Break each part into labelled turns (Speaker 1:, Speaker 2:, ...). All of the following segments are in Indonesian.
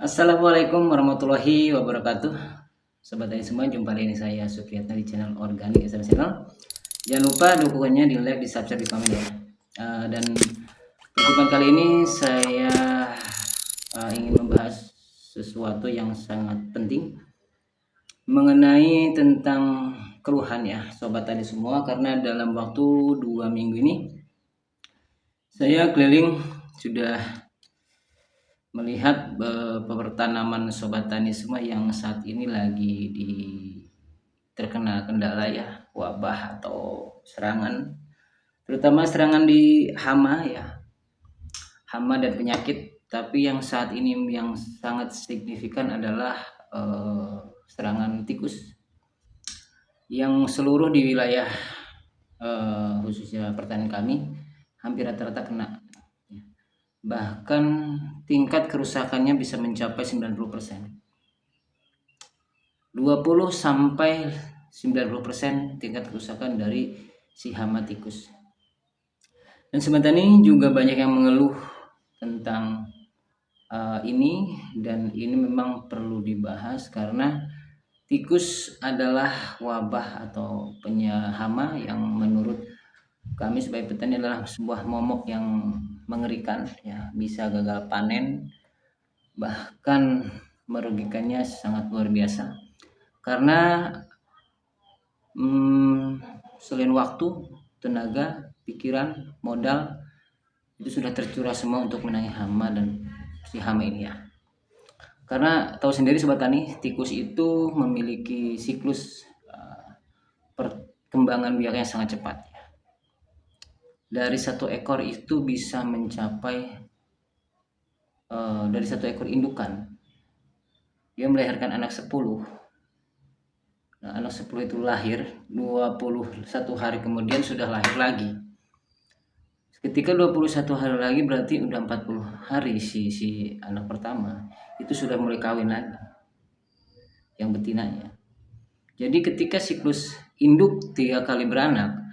Speaker 1: Assalamualaikum warahmatullahi wabarakatuh. Sobat tani semua, jumpa lagi saya Supriyatna di channel Organik Channel. Jangan lupa dukungannya di like, di subscribe, di komen ya. Dan pertemuan kali ini saya ingin membahas sesuatu yang sangat penting mengenai tentang keluhan ya sobat tani semua, karena dalam waktu 2 minggu ini saya keliling sudah melihat beberapa tanaman sobat tani semua yang saat ini lagi terkena kendala ya, wabah atau serangan, terutama serangan di hama ya, hama dan penyakit. Tapi yang saat ini yang sangat signifikan adalah serangan tikus yang seluruh di wilayah khususnya pertanian kami hampir rata-rata kena. Bahkan tingkat kerusakannya bisa mencapai 90%. 20 sampai 90% tingkat kerusakan dari si hama tikus. Dan sebenarnya juga banyak yang mengeluh tentang ini, dan ini memang perlu dibahas karena tikus adalah wabah atau hama yang menurut kami sebagai petani adalah sebuah momok yang mengerikan ya, bisa gagal panen, bahkan merugikannya sangat luar biasa karena selain waktu, tenaga, pikiran, modal itu sudah tercurah semua untuk menangani hama dan si hama ini ya. Karena tahu sendiri sobat tani, tikus itu memiliki siklus perkembangan biaknya sangat cepat. Dari satu ekor itu bisa mencapai dari satu ekor indukan dia melahirkan anak 10. Nah, anak 10 itu lahir 21 hari kemudian sudah lahir lagi. Ketika 21 hari lagi berarti udah 40 hari si anak pertama itu sudah mulai kawin lagi yang betinanya. Jadi ketika siklus induk 3 kali beranak,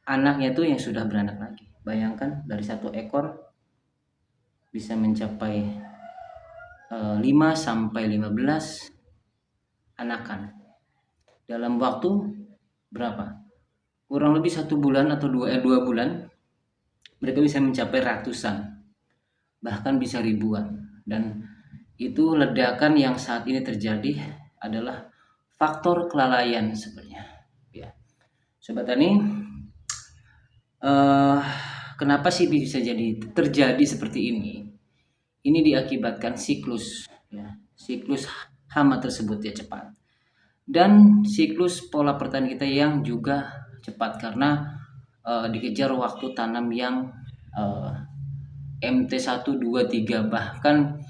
Speaker 1: anaknya itu yang sudah beranak lagi. Bayangkan dari satu ekor bisa mencapai 5 sampai 15 anakan dalam waktu berapa? Kurang lebih 1 bulan atau 2 bulan mereka bisa mencapai ratusan, bahkan bisa ribuan. Dan itu ledakan yang saat ini terjadi adalah faktor kelalaian sebenarnya ya. Sobat tani, kenapa sih bisa terjadi seperti ini? Ini diakibatkan siklus ya, siklus hama tersebut ya cepat, dan siklus pola pertanian kita yang juga cepat karena dikejar waktu tanam yang MT1, 2, 3, bahkan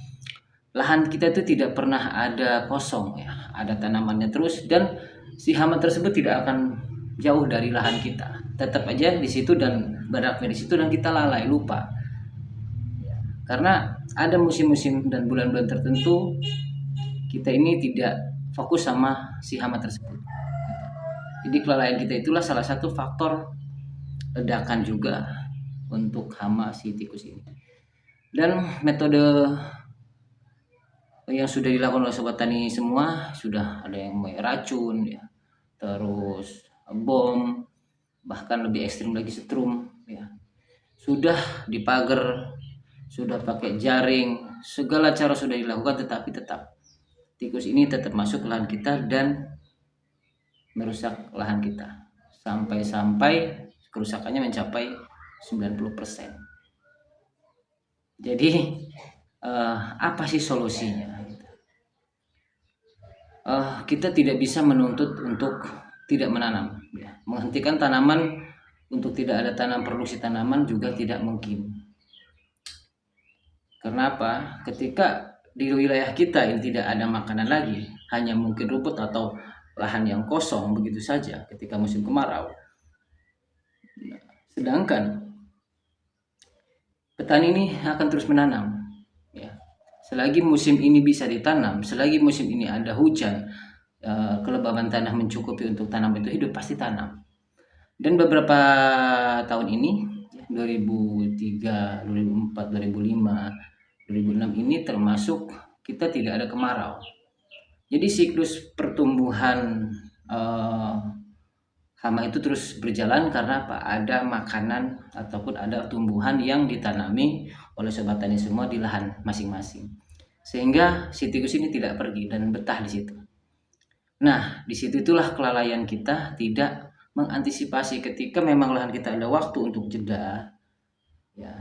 Speaker 1: lahan kita itu tidak pernah ada kosong ya, ada tanamannya terus, dan si hama tersebut tidak akan jauh dari lahan kita, tetap aja di situ dan berakar di situ, dan kita lalai lupa karena ada musim-musim dan bulan-bulan tertentu kita ini tidak fokus sama si hama tersebut. Jadi kelalaian kita itulah salah satu faktor ledakan juga untuk hama si tikus ini. Dan metode yang sudah dilakukan oleh sobat tani semua, sudah ada yang pakai racun ya, terus bom, bahkan lebih ekstrim lagi setrum ya, sudah dipagar, sudah pakai jaring, segala cara sudah dilakukan, tetapi tetap tikus ini tetap masuk ke lahan kita dan merusak lahan kita sampai kerusakannya mencapai 90%. Jadi apa sih solusinya? Kita tidak bisa menuntut untuk tidak menanam ya. Menghentikan tanaman untuk tidak ada tanam produksi tanaman juga tidak mungkin. Kenapa? Ketika di wilayah kita yang tidak ada makanan lagi, hanya mungkin rumput atau lahan yang kosong begitu saja ketika musim kemarau. Sedangkan petani ini akan terus menanam ya. Selagi musim ini bisa ditanam, selagi musim ini ada hujan, kelembaban tanah mencukupi untuk tanam itu hidup, pasti tanam. Dan beberapa tahun ini 2003, 2004, 2005, 2006 ini termasuk kita tidak ada kemarau. Jadi siklus pertumbuhan hama itu terus berjalan karena apa? Ada makanan ataupun ada tumbuhan yang ditanami oleh sobat tani semua di lahan masing-masing. Sehingga si tikus ini tidak pergi dan betah di situ. Nah, di situ itulah kelalaian kita tidak mengantisipasi ketika memang lahan kita ada waktu untuk jeda. Ya,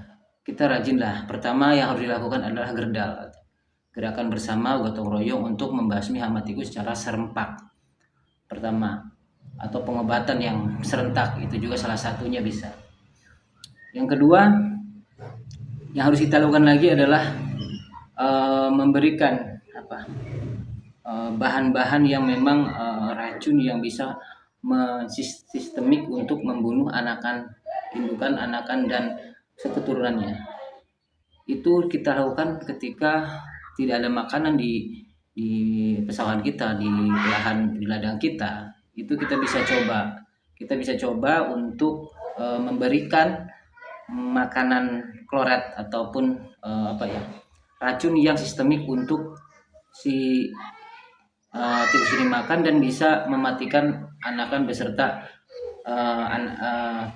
Speaker 1: kita rajinlah. Pertama yang harus dilakukan adalah gerdal. Gerakan bersama gotong royong untuk membasmi hama tikus secara serempak. Pertama, atau pengobatan yang serentak itu juga salah satunya bisa. Yang kedua yang harus kita lakukan lagi adalah memberikan bahan-bahan yang memang racun yang bisa sistemik untuk membunuh indukan anakan dan seketurunannya. Itu kita lakukan ketika tidak ada makanan di pesawahan kita, di ladang kita. Itu kita bisa coba untuk memberikan makanan kloret ataupun racun yang sistemik untuk si tikus ini makan dan bisa mematikan anakan beserta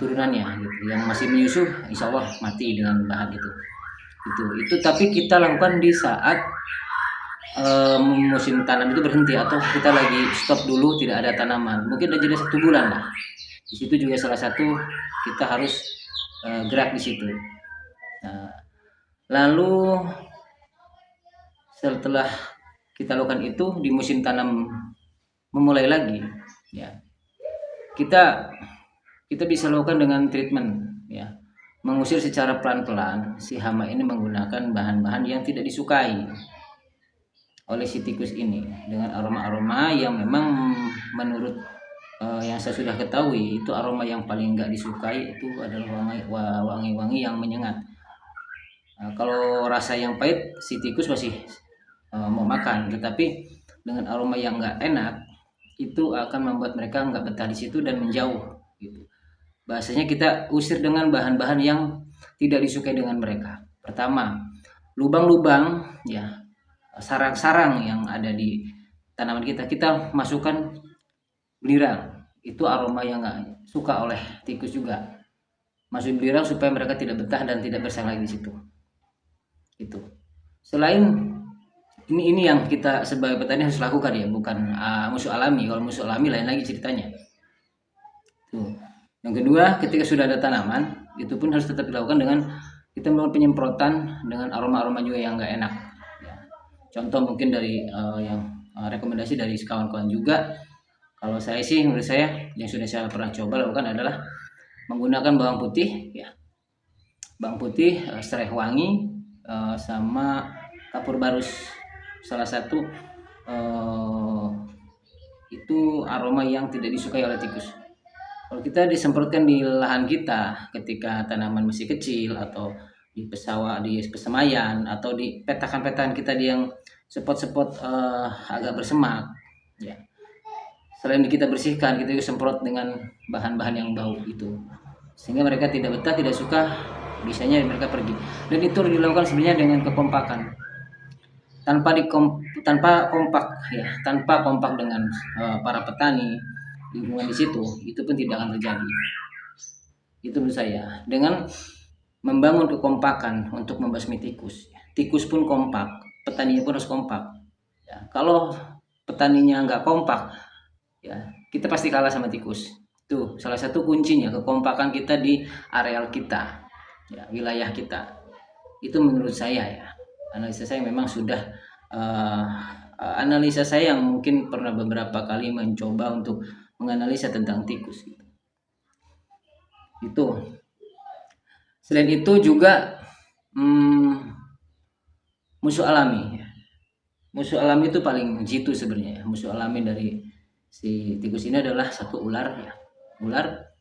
Speaker 1: turunannya gitu. Yang masih menyusuh insya Allah mati dengan bahan itu tapi kita lakukan di saat musim tanam itu berhenti atau kita lagi stop dulu, tidak ada tanaman, mungkin ada jeda 1 bulan lah. Di situ juga salah satu kita harus gerak di situ. Nah, lalu setelah kita lakukan itu di musim tanam memulai lagi, ya kita bisa lakukan dengan treatment, ya mengusir secara pelan-pelan si hama ini menggunakan bahan-bahan yang tidak disukai oleh si tikus ini dengan aroma-aroma yang memang menurut yang saya sudah ketahui itu aroma yang paling nggak disukai itu adalah wangi-wangi yang menyengat. Kalau rasa yang pahit si tikus masih mau makan, tetapi dengan aroma yang nggak enak itu akan membuat mereka nggak betah di situ dan menjauh gitu. Bahasanya kita usir dengan bahan-bahan yang tidak disukai dengan mereka. Pertama, lubang-lubang, ya sarang-sarang yang ada di tanaman kita masukkan belirang. Itu aroma yang nggak suka oleh tikus juga. Masukin belirang supaya mereka tidak betah dan tidak bersarang lagi di situ. Itu. Selain ini yang kita sebagai petani harus lakukan, ya, bukan musuh alami. Kalau musuh alami lain lagi ceritanya. Tuh. Yang kedua, ketika sudah ada tanaman, itu pun harus tetap dilakukan dengan kita melakukan penyemprotan dengan aroma-aroma juga yang nggak enak. Ya. Contoh mungkin dari yang rekomendasi dari kawan-kawan juga. Kalau saya sih, menurut saya yang sudah saya pernah coba lakukan adalah menggunakan bawang putih, ya, bawang putih, serai wangi, sama kapur barus. Salah satu itu aroma yang tidak disukai oleh tikus. Kalau kita disemprotkan di lahan kita ketika tanaman masih kecil atau di pesemayan atau di petakan-petakan kita di yang spot-spot agak bersemak, ya. Selain kita bersihkan, kita juga semprot dengan bahan-bahan yang bau itu, sehingga mereka tidak betah, tidak suka, bisanya mereka pergi. Dan itu dilakukan sebenarnya dengan kekompakan, tanpa kompak dengan para petani lingkungan di situ, itu pun tidak akan terjadi. Itu menurut saya, dengan membangun kekompakan untuk membasmi tikus. Tikus pun kompak, petaninya pun harus kompak. Ya, kalau petaninya nggak kompak, ya kita pasti kalah sama tikus. Itu salah satu kuncinya, kekompakan kita di areal kita, ya, wilayah kita. Itu menurut saya, ya, analisa saya memang sudah analisa saya yang mungkin pernah beberapa kali mencoba untuk menganalisa tentang tikus. Itu. Selain itu juga musuh alami. Musuh alami itu paling jitu sebenarnya. Musuh alami dari si tikus ini adalah satu ular, ya. Ular,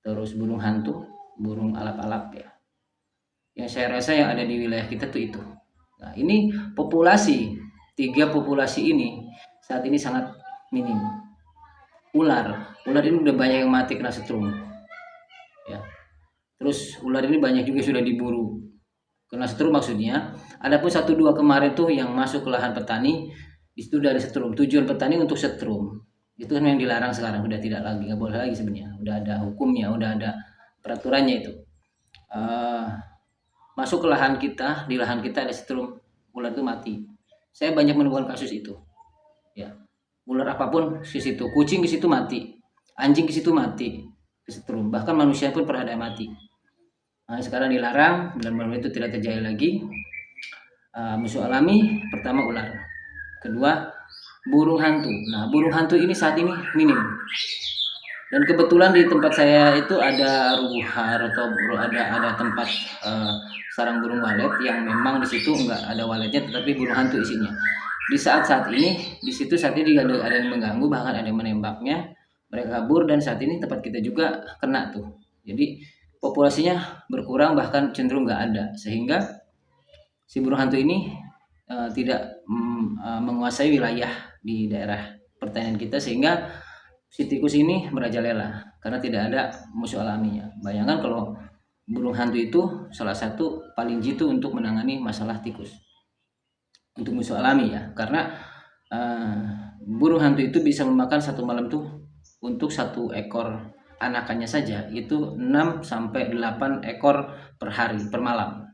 Speaker 1: terus burung hantu, burung alap-alap, ya. Yang saya rasa yang ada di wilayah kita tuh itu. Nah, ini tiga populasi ini saat ini sangat minim. Ular ini udah banyak yang mati kena setrum, ya. Terus ular ini banyak juga sudah diburu kena setrum maksudnya. Adapun 1-2 kemarin tuh yang masuk ke lahan petani itu dari setrum. Tujuan petani untuk setrum. Itu kan yang dilarang sekarang, udah tidak lagi, nggak boleh lagi sebenarnya. Udah ada hukumnya, udah ada peraturannya itu. Masuk ke lahan kita, di lahan kita ada setrum, ular itu mati. Saya banyak menemukan kasus itu. Ya, ular apapun di situ, kucing di situ mati, anjing di situ mati, kesetrum. Bahkan manusia pun pernah ada mati. Nah, sekarang dilarang, benar-benar itu tidak terjadi lagi. Musuh alami pertama ular, kedua burung hantu. Nah, burung hantu ini saat ini minim. Dan kebetulan di tempat saya itu ada ruhar atau ada tempat sarang burung walet yang memang di situ nggak ada waletnya, tetapi burung hantu isinya. Di saat ini di situ saat ini ada yang mengganggu, bahkan ada yang menembaknya. Mereka kabur dan saat ini tempat kita juga kena tuh. Jadi populasinya berkurang, bahkan cenderung nggak ada, sehingga si burung hantu ini tidak menguasai wilayah di daerah pertanian kita, sehingga si tikus ini merajalela karena tidak ada musuh alaminya. Bayangkan kalau burung hantu itu salah satu paling jitu untuk menangani masalah tikus untuk musuh alami ya, karena burung hantu itu bisa memakan satu malam tuh untuk 1 ekor anakannya saja itu 6-8 ekor per hari per malam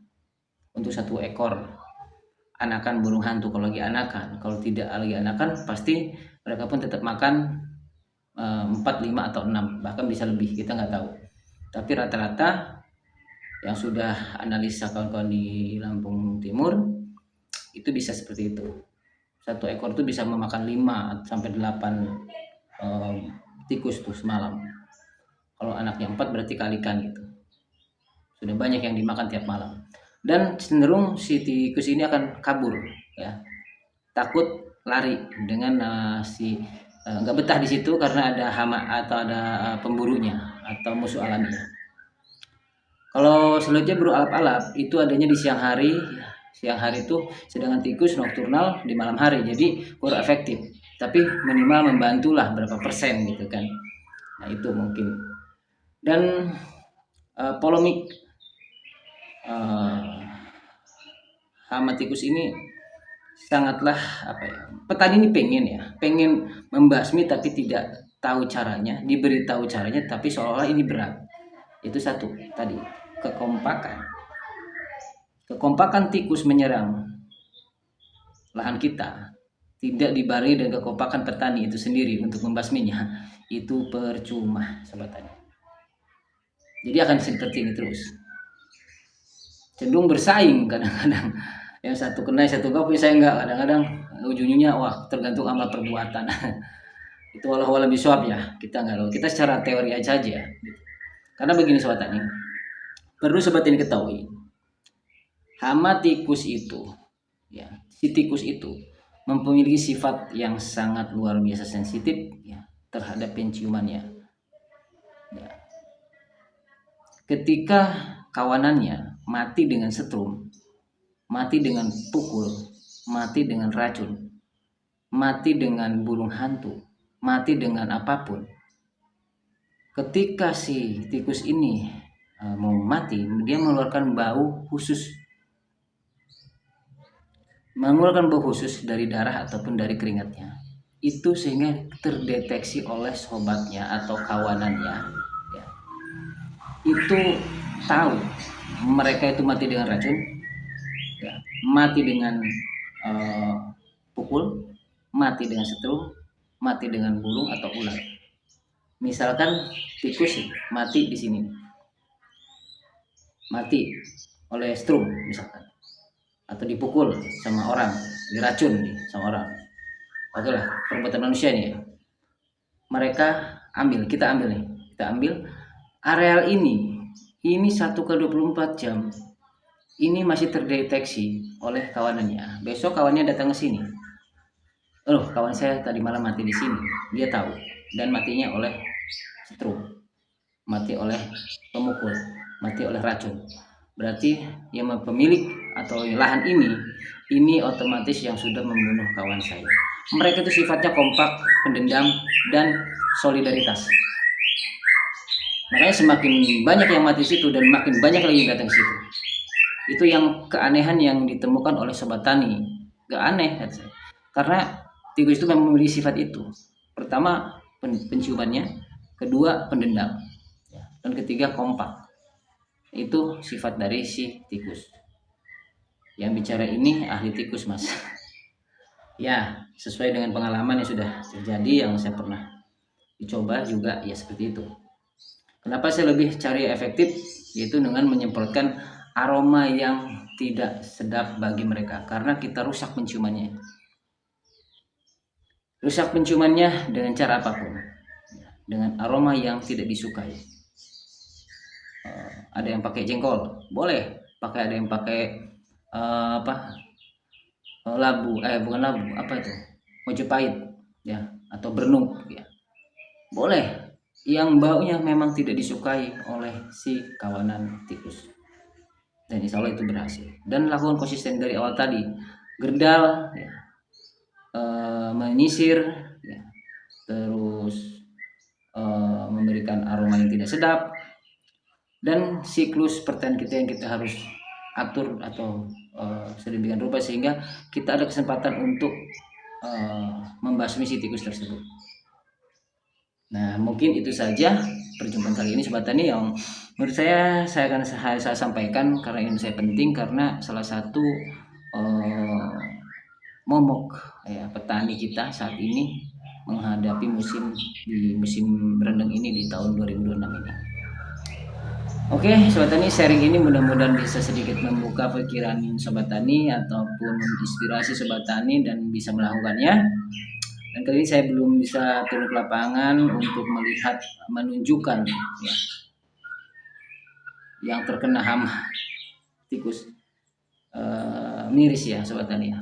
Speaker 1: untuk 1 ekor anakan burung hantu. Kalau lagi anakan, kalau tidak lagi anakan pasti mereka pun tetap makan 4, 5 atau 6, bahkan bisa lebih, kita nggak tahu. Tapi rata-rata yang sudah analisa kawan-kawan di Lampung Timur itu bisa seperti itu. 1 ekor itu bisa memakan 5-8 tikus tuh semalam. Kalau anaknya 4 berarti kalikan gitu. Sudah banyak yang dimakan tiap malam. Dan cenderung si tikus ini akan kabur ya. Takut lari dengan nggak betah di situ karena ada hama atau ada pemburunya atau musuh alaminya. Kalau selanjutnya burung alap-alap itu adanya di siang hari. Siang hari itu, sedangkan tikus nokturnal di malam hari, jadi kurang efektif. Tapi minimal membantulah berapa persen gitu kan. Nah itu mungkin. Dan polemik hama tikus ini sangatlah petani ini pengen membasmi tapi tidak tahu caranya, diberitahu caranya tapi seolah-olah ini berat. Itu satu tadi, kekompakan tikus menyerang lahan kita tidak dibarengi dengan kekompakan petani itu sendiri untuk membasminya, itu percuma sobat tani. Jadi akan seperti ini terus, cenderung bersaing kadang-kadang. Yang satu kena, satu enggak, punya saya enggak. Kadang-kadang ujung-ujungnya tergantung amal perbuatan. Itu walau bisawab ya, kita enggak tahu. Kita secara teori aja gitu. Karena begini sobat tani, perlu sobat ini ketahui, hama tikus itu ya, si tikus itu memiliki sifat yang sangat luar biasa sensitif ya terhadap penciumannya ya. Ketika kawanannya mati dengan setrum, mati dengan pukul, mati dengan racun, mati dengan burung hantu, mati dengan apapun, ketika si tikus ini mau mati, dia mengeluarkan bau khusus, dari darah ataupun dari keringatnya. Itu sehingga terdeteksi oleh sobatnya atau kawanannya ya. Itu tahu mereka itu mati dengan racun ya, mati dengan pukul, mati dengan setrum, mati dengan burung atau ular. Misalkan tikus mati di sini, mati oleh strum misalkan, atau dipukul sama orang, diracun sama orang. Oke lah, perbuatan manusia nih ya. Kita ambil areal ini 1/24 jam. Ini masih terdeteksi oleh kawanannya. Besok kawannya datang ke sini. Kawan saya tadi malam mati di sini. Dia tahu, dan matinya oleh setrum, mati oleh pemukul, mati oleh racun. Berarti yang pemilik atau lahan ini otomatis yang sudah membunuh kawan saya. Mereka itu sifatnya kompak, pendendam, dan solidaritas. Makanya semakin banyak yang mati situ dan makin banyak lagi yang datang ke situ. Itu yang keanehan yang ditemukan oleh sobat tani. Gak aneh kata saya. Karena tikus itu memang memiliki sifat itu. Pertama penciumannya, kedua pendendam, dan ketiga kompak. Itu sifat dari si tikus. Yang bicara ini ahli tikus, Mas. Ya, sesuai dengan pengalaman yang sudah terjadi yang saya pernah dicoba juga ya seperti itu. Kenapa saya lebih cari efektif, yaitu dengan menyemprotkan aroma yang tidak sedap bagi mereka, karena kita rusak penciumannya. Rusak penciumannya dengan cara apapun, dengan aroma yang tidak disukai. Ada yang pakai jengkol, boleh. Ada yang pakai labu, bukan labu, apa itu? Mojopahit, ya, atau bernuk, ya. Boleh. Yang baunya memang tidak disukai oleh si kawanan tikus. Dan insya Allah itu berhasil. Dan lakukan konsisten dari awal tadi. Gerdal, ya, menyisir, ya, terus memberikan aroma yang tidak sedap, dan siklus pertanian kita yang kita harus atur atau sedemikian rupa sehingga kita ada kesempatan untuk membasmi si tikus tersebut. Nah, mungkin itu saja perjumpaan kali ini Sobat Tani yang menurut saya akan saya sampaikan karena ini saya penting, karena salah satu momok ya petani kita saat ini menghadapi musim rendeng ini di tahun 2026 ini. Oke, Sobat Tani, sharing ini mudah-mudahan bisa sedikit membuka pikiran Sobat Tani ataupun menginspirasi Sobat Tani dan bisa melakukannya. Dan kali ini saya belum bisa turun ke lapangan untuk menunjukkan ya, yang terkena hama tikus miris ya Sobat Tani ya.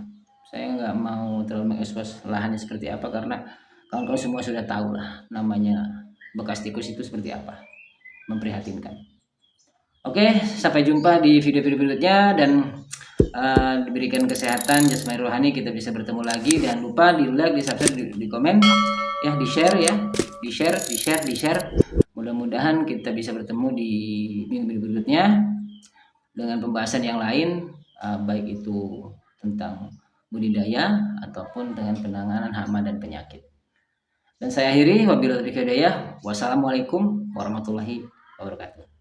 Speaker 1: Saya nggak mau terlalu mengekspos lahannya seperti apa, karena kawan-kawan semua sudah tahu lah namanya bekas tikus itu seperti apa, memprihatinkan. Oke, sampai jumpa di video-video berikutnya, dan diberikan kesehatan jasmani rohani, kita bisa bertemu lagi. Jangan lupa di like, di subscribe, di komen, ya, di share ya, di share. Mudah-mudahan kita bisa bertemu di minggu berikutnya dengan pembahasan yang lain, baik itu tentang budidaya ataupun dengan penanganan hama dan penyakit. Dan saya akhiri, wabillahi taufiq wal hidayah. Wassalamualaikum warahmatullahi wabarakatuh.